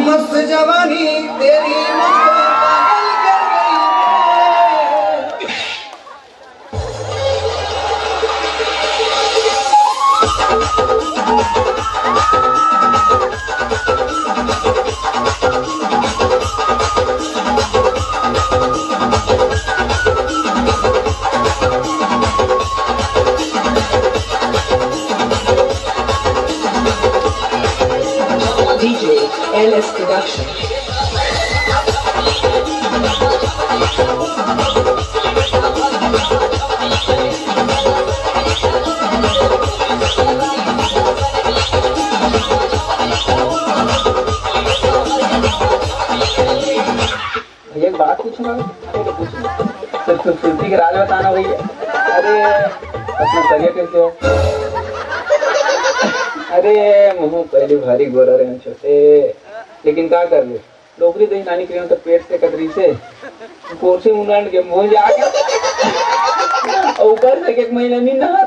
मस्त जवानी तेरी मुझको पागल कर DJ LS Production. एक बात पूछूंगा तो सुल्फी के राज बताना भैया। अरे अपना तबियत कैसे हो? अरे मुँह पहले भारी गोरा रहे छोटे, लेकिन क्या कर ले डोकरी दही नानी के तो पेट से कतरी से कोसे मुंड के मुँह जाके ऊपर से एक महीना नहीं नहा।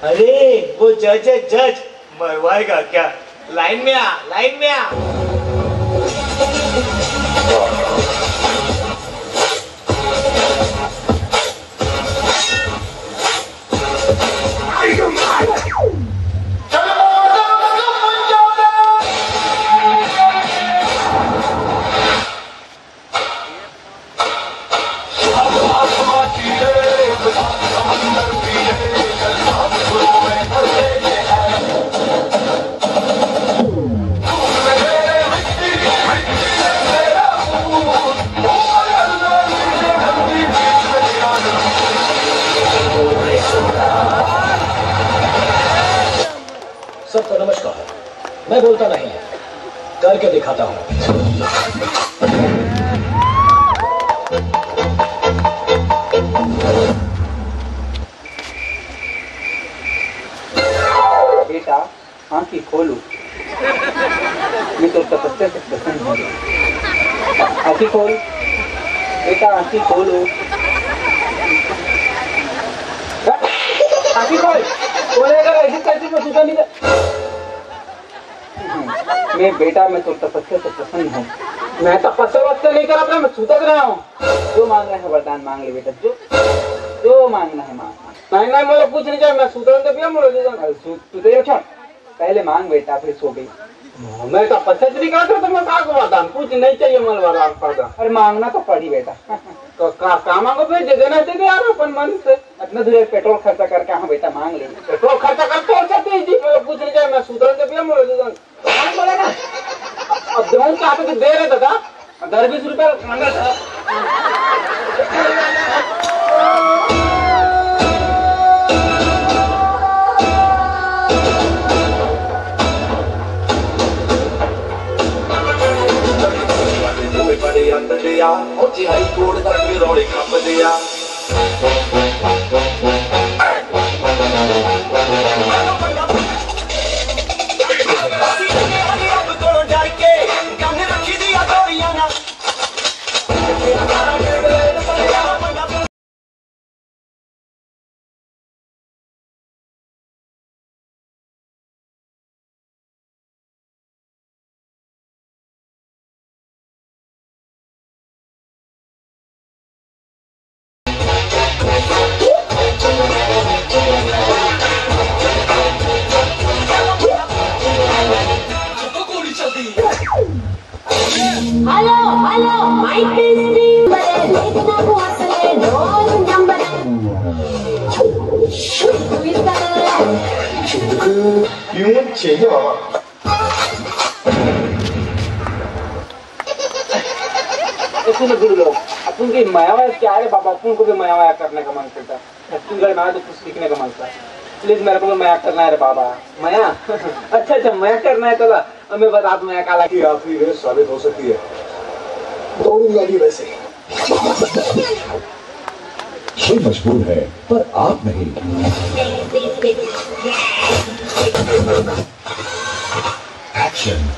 अरे वो जज मरवाएगा क्या? लाइन में आ, लाइन में आ। सबको नमस्कार। मैं बोलता नहीं करके दिखाता हूँ। बेटा आंखें खोलो, मैं तो तपस्या से प्रसन्न हूँ। आंखें खोल बेटा, आंखें खोलो, आंखें खोल। बोलेगा ऐसी कैसी मैं सुधा नहीं। मैं बेटा मैं तो तपस्या से प्रसन्न हूँ। मैं तपस्या नहीं कर रहा, मैं सुधर रहा हूँ। जो मांगना है वरदान मांग ले बेटा, जो मांगना है मांग। नहीं मुझे कुछ नहीं चाहिए, मैं सुधर तो भी सुधर छोड़। पहले मांग बेटा, फिर सो गई। मैं तपस्या नहीं करता तो मैं कहा वरदान कुछ नहीं चाहिए मुझे वरदान। अरे मांगना तो पड़ी बेटा। तो का मांगो फिर दे देना चाहिए यार अपन मन से। इतना दूर पेट्रोल खर्चा करके हाँ बेटा मांग ले। पेट्रोल खर्चा कर तो कुछ नहीं चाहिए, मैं सुधर तो भी बोले ना। अब दो चाहते तो दे रहे दादा, 10-20 रुपये मांगा था। Oggi hai cuore da piroli क्यों चाहिए बाबा? ऐसे गुरु लोग अपन की माया क्या है बाबा, अपन को भी माया करने का मन करता है। छत्तीसगढ़ में आया तो कुछ सीखने का मन था। प्लीज मेरे को भी माया करना है रे बाबा। माया अच्छा अच्छा माया करना है तो हमें बता दो माया काला की आखिरी रेस साबित हो सकती है। दौड़ूंगा भी वैसे। ये मजबूर है पर आप नहीं। Action.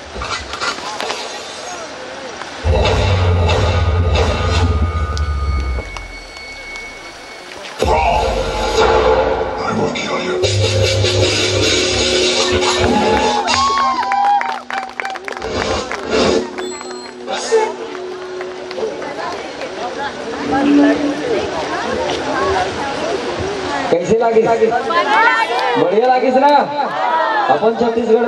I will kill you. कैसे लागिस? बढ़िया लागिस ना? अपन छत्तीसगढ़